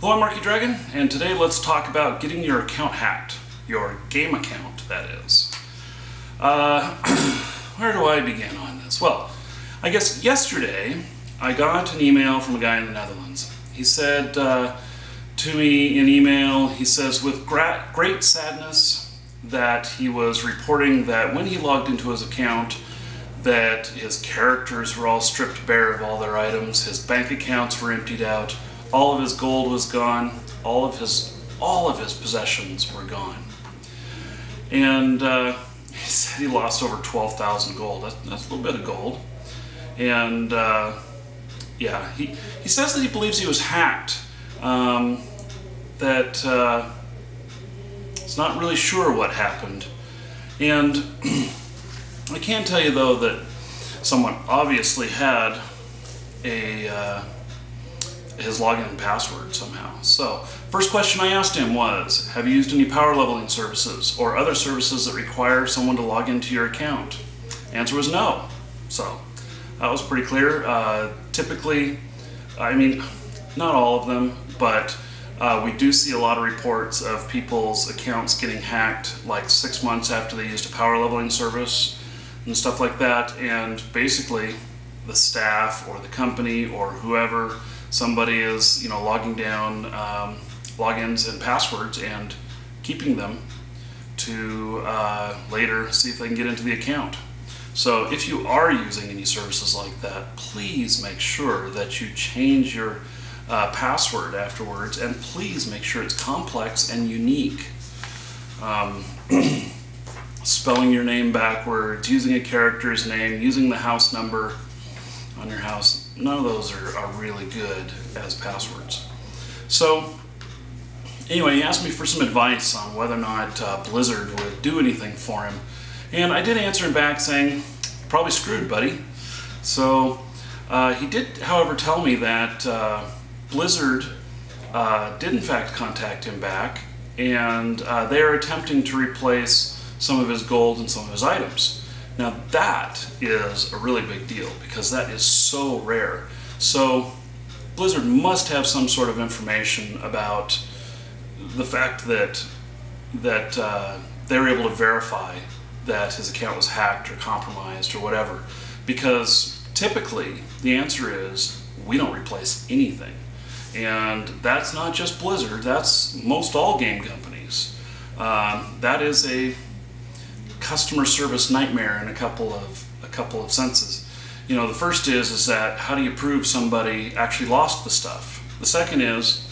Hello, I'm Marky Dragon, and today let's talk about getting your account hacked. Your game account, that is. Where do I begin on this? Well, I guess yesterday I got an email from a guy in the Netherlands. He said to me in email, he says, with great sadness that he was reporting that when he logged into his account, that his characters were all stripped bare of all their items, his bank accounts were emptied out, all of his gold was gone, all of his possessions were gone. And he said he lost over 12,000 gold. That's a little bit of gold. And yeah, he says that he believes he was hacked. That it's not really sure what happened. And I can tell you though that someone obviously had his login and password somehow. So, first question I asked him was, have you used any power leveling services or other services that require someone to log into your account? The answer was no. So, that was pretty clear. Typically, I mean, not all of them, but we do see a lot of reports of people's accounts getting hacked like 6 months after they used a power leveling service and stuff like that, and basically the staff or the company or whoever, somebody is, logging down logins and passwords and keeping them to later see if they can get into the account. So if you are using any services like that, please make sure that you change your password afterwards, and please make sure it's complex and unique. Spelling your name backwards, using a character's name, using the house number on your house, none of those are really good as passwords. So anyway, he asked me for some advice on whether or not Blizzard would do anything for him, and I did answer him back saying, probably screwed, buddy. So he did, however, tell me that Blizzard did in fact contact him back, and they are attempting to replace some of his gold and some of his items. Now that is a really big deal because that is so rare. So Blizzard must have some sort of information about the fact that they were able to verify that his account was hacked or compromised or whatever, because typically the answer is we don't replace anything. And that's not just Blizzard, that's most all game companies. That is a customer service nightmare in a couple of senses. The first is that how do you prove somebody actually lost the stuff? The second is,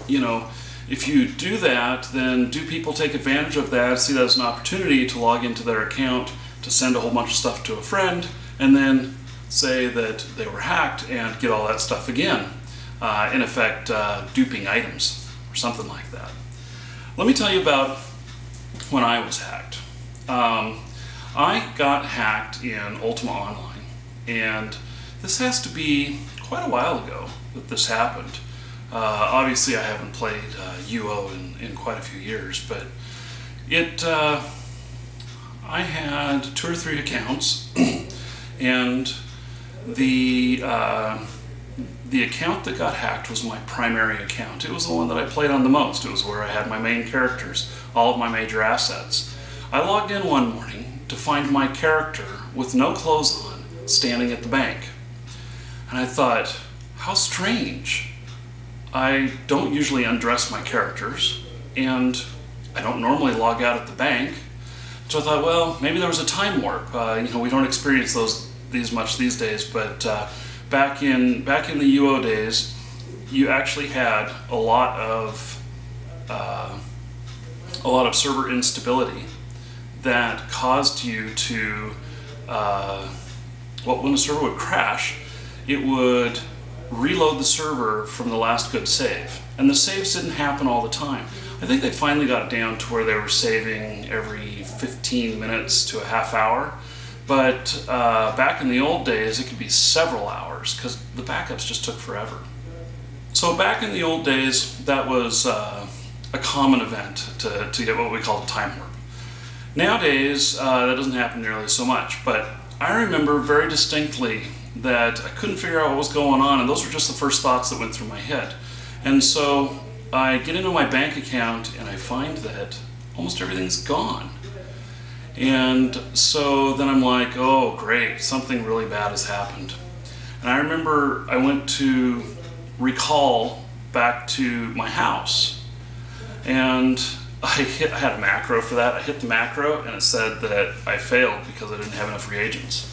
if you do that, then do people take advantage of that, see that as an opportunity to log into their account, to send a whole bunch of stuff to a friend, and then say that they were hacked and get all that stuff again? In effect, duping items or something like that. Let me tell you about when I was hacked. I got hacked in Ultima Online, and this has to be quite a while ago that this happened. Obviously I haven't played WoW in quite a few years, but I had 2 or 3 accounts, and the account that got hacked was my primary account. It was the one that I played on the most. It was where I had my main characters, all of my major assets. I logged in one morning to find my character with no clothes on, standing at the bank. And I thought, how strange. I don't usually undress my characters, and I don't normally log out at the bank. So I thought, well, maybe there was a time warp. We don't experience these much these days, but back in the UO days, you actually had a lot of server instability that caused you to, when the server would crash, it would reload the server from the last good save. And the saves didn't happen all the time. I think they finally got it down to where they were saving every 15 minutes to a half hour. But back in the old days, it could be several hours because the backups just took forever. So back in the old days, that was a common event to get what we call a time warp. Nowadays, that doesn't happen nearly so much, but I remember very distinctly that I couldn't figure out what was going on, and those were just the first thoughts that went through my head. And so I get into my bank account and I find that almost everything's gone. And so then I'm like, oh great, something really bad has happened. And I remember I went to recall back to my house, and I had a macro for that. I hit the macro and it said that I failed because I didn't have enough reagents.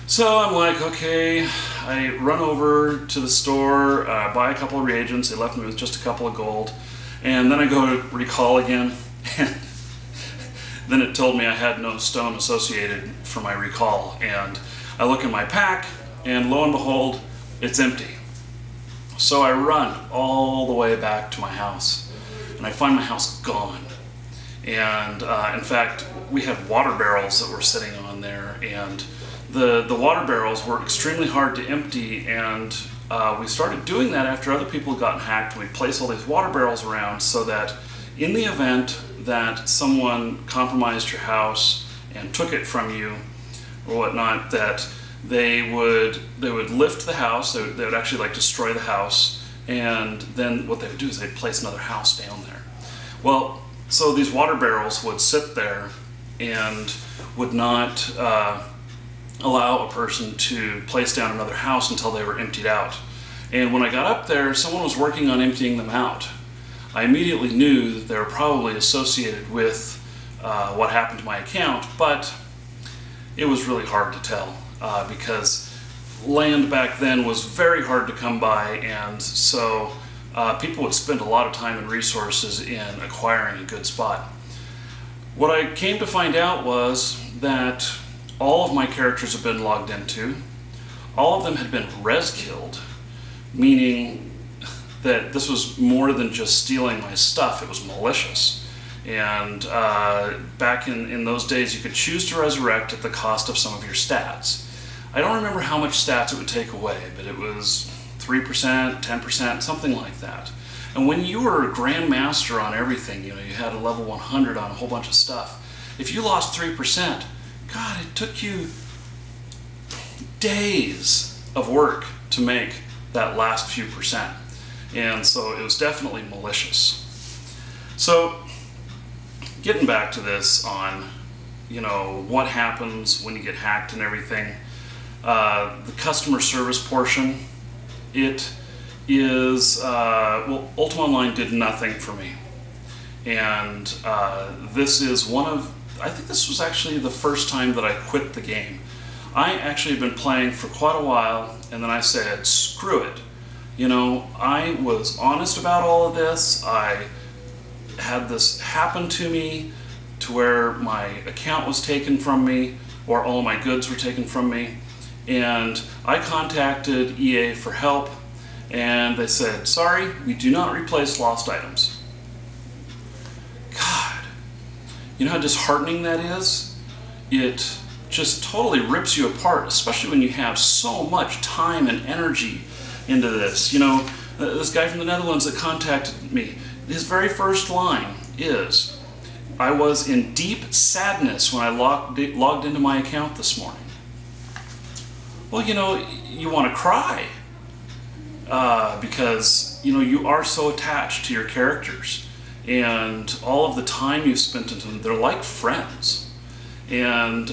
So I'm like, okay, I run over to the store, buy a couple of reagents. They left me with just a couple of gold. And then I go to recall again. And then it told me I had no stone associated for my recall. And I look in my pack, and lo and behold, it's empty. So I run all the way back to my house, and I find my house gone. And in fact, we had water barrels that were sitting on there, and the water barrels were extremely hard to empty, and we started doing that after other people had gotten hacked. We'd place all these water barrels around so that in the event that someone compromised your house and took it from you or whatnot, that they would lift the house, they would actually like destroy the house, and then what they would do is they'd place another house down there. Well, so these water barrels would sit there and would not allow a person to place down another house until they were emptied out. And when I got up there, someone was working on emptying them out. I immediately knew that they were probably associated with what happened to my account, but it was really hard to tell because land back then was very hard to come by, and so people would spend a lot of time and resources in acquiring a good spot. What I came to find out was that all of my characters have been logged into. All of them had been res killed, meaning that this was more than just stealing my stuff, it was malicious. And back in those days, you could choose to resurrect at the cost of some of your stats. I don't remember how much stats it would take away, but it was 3%, 10%, something like that. And when you were a Grandmaster on everything, you had a level 100 on a whole bunch of stuff, if you lost 3%, God, it took you days of work to make that last few percent. And so it was definitely malicious. So getting back to this on, what happens when you get hacked and everything, the customer service portion, it is, well, Ultima Online did nothing for me. And this is I think this was actually the first time that I quit the game. I actually had been playing for quite a while, and then I said, screw it. I was honest about all of this. I had this happen to me to where my account was taken from me, or all my goods were taken from me. And I contacted EA for help, and they said, sorry, we do not replace lost items. God, you know how disheartening that is? It just totally rips you apart, especially when you have so much time and energy into this. This guy from the Netherlands that contacted me, his very first line is, I was in deep sadness when I logged into my account this morning. Well, you want to cry because, you are so attached to your characters and all of the time you've spent into them. They're like friends. And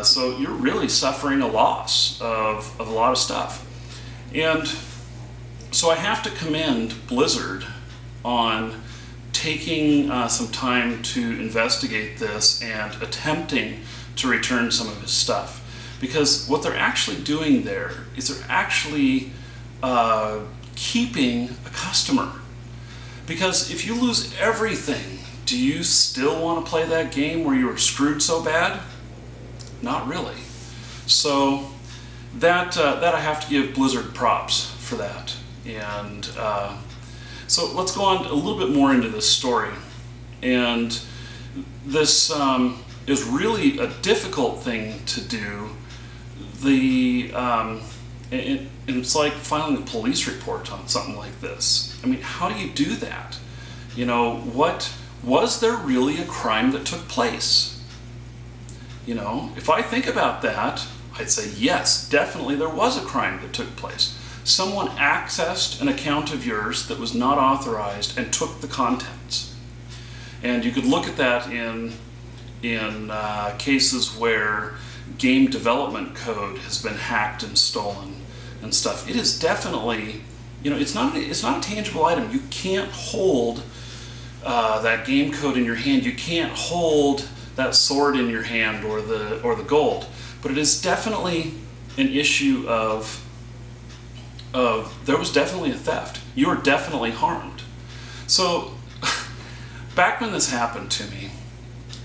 so you're really suffering a loss of a lot of stuff. And so I have to commend Blizzard on taking some time to investigate this and attempting to return some of his stuff. Because what they're actually doing there is they're actually keeping a customer. Because if you lose everything, do you still want to play that game where you were screwed so bad? Not really. So that I have to give Blizzard props for that. And so let's go on a little bit more into this story. And this is really a difficult thing to do. And it's like filing a police report on something like this. I mean, how do you do that? Was there really a crime that took place? If I think about that, I'd say yes, definitely there was a crime that took place. someone accessed an account of yours that was not authorized and took the contents. And you could look at that in cases where game development code has been hacked and stolen and stuff. It is definitely, you know, it's not a tangible item. You can't hold that game code in your hand. You can't hold that sword in your hand or the gold. But it is definitely an issue of there was definitely a theft. You were definitely harmed. So back when this happened to me,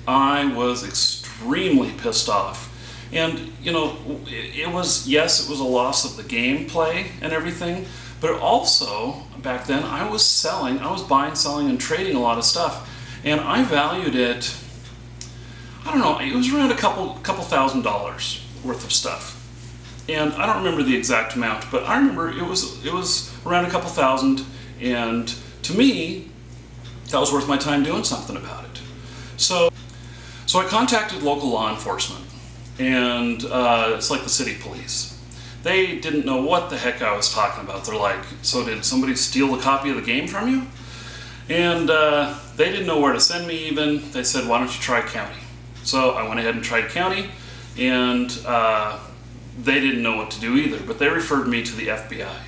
I was extremely pissed off. And, you know, it was a loss of the gameplay and everything, but also, back then, I was buying, selling, and trading a lot of stuff. And I valued it, I don't know, it was around a couple $1,000s worth of stuff. And I don't remember the exact amount, but I remember it was around a couple thousand, and to me, that was worth my time doing something about it. So I contacted local law enforcement, and it's like the city police. They didn't know what the heck I was talking about. They're like, so did somebody steal a copy of the game from you? And they didn't know where to send me even. They said, why don't you try county? So I went ahead and tried county, and they didn't know what to do either, but they referred me to the FBI.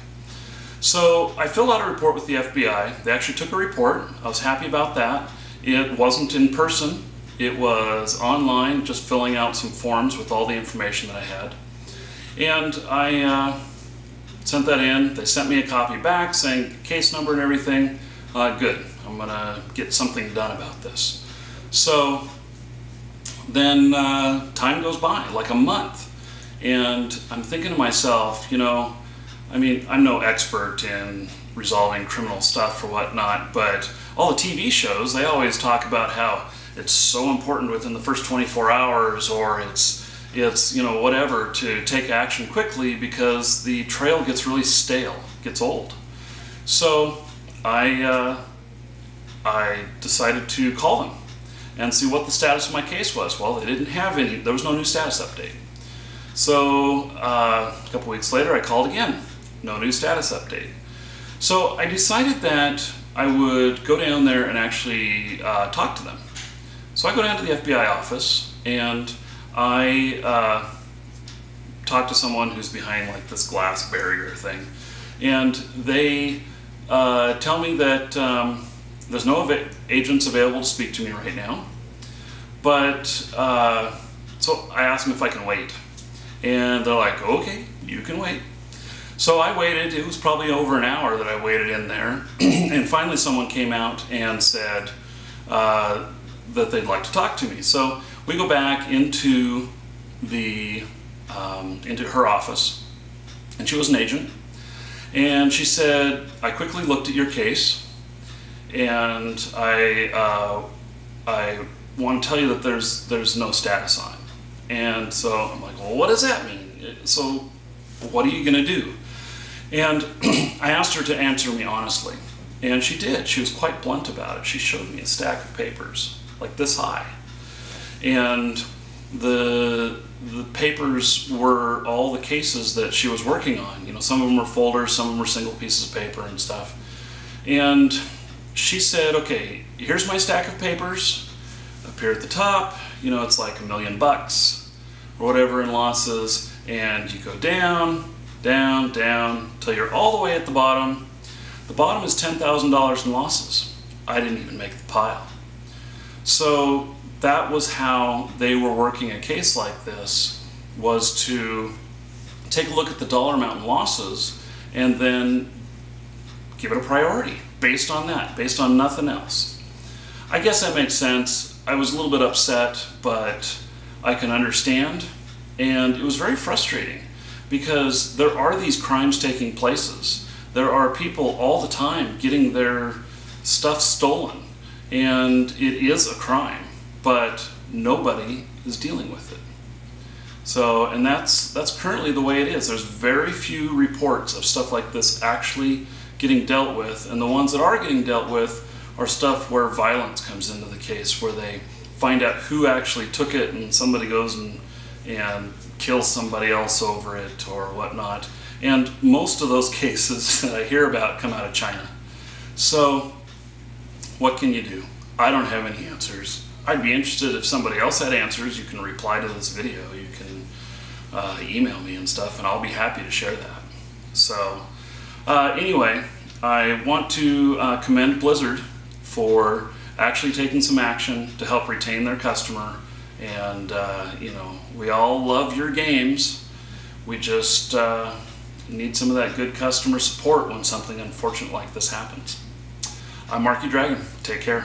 So I filled out a report with the FBI. They actually took a report. I was happy about that. It wasn't in person. It was online, just filling out some forms with all the information that I had. And I sent that in. They sent me a copy back saying case number and everything. Good, I'm gonna get something done about this. So then time goes by, like a month. And I'm thinking to myself, you know, I mean, I'm no expert in resolving criminal stuff or whatnot, but all the TV shows, they always talk about how it's so important within the first 24 hours, or it's you know, whatever, to take action quickly because the trail gets really stale, gets old. So I decided to call them and see what the status of my case was. Well, they didn't have any, there was no new status update. So a couple weeks later I called again, no new status update. So I decided that I would go down there and actually talk to them. So I go down to the FBI office and I talk to someone who's behind like this glass barrier thing, and they tell me that there's no agents available to speak to me right now, but so I asked them if I can wait, and they're like, okay, you can wait. So I waited. It was probably over an hour that I waited in there, and finally someone came out and said that they'd like to talk to me. So we go back into into her office, and she was an agent, and she said, I quickly looked at your case, and I want to tell you that there's no status on it. And so I'm like, well, what does that mean? So what are you going to do? And I asked her to answer me honestly, and she did. She was quite blunt about it. She showed me a stack of papers like this high, and the papers were all the cases that she was working on. You know, some of them were folders, some of them were single pieces of paper and stuff. And she said, okay, here's my stack of papers. Up here at the top, you know, it's like $1 million or whatever in losses, and you go down, down, down, till you're all the way at the bottom. The bottom is $10,000 in losses. I didn't even make the pile. So that was how they were working a case like this, was to take a look at the dollar amount in losses and then give it a priority based on that, based on nothing else. I guess that makes sense. I was a little bit upset, but I can understand, and it was very frustrating because there are these crimes taking places. There are people all the time getting their stuff stolen, and it is a crime, but nobody is dealing with it. So, and that's currently the way it is. There's very few reports of stuff like this actually getting dealt with, and the ones that are getting dealt with are stuff where violence comes into the case, where they find out who actually took it and somebody goes and kills somebody else over it or whatnot. And most of those cases that I hear about come out of China. So what can you do? I don't have any answers. I'd be interested if somebody else had answers. You can reply to this video. You can email me and stuff, and I'll be happy to share that. So anyway, I want to commend Blizzard for actually taking some action to help retain their customer. And you know, we all love your games. We just need some of that good customer support when something unfortunate like this happens. I'm Marky Dragon. Take care.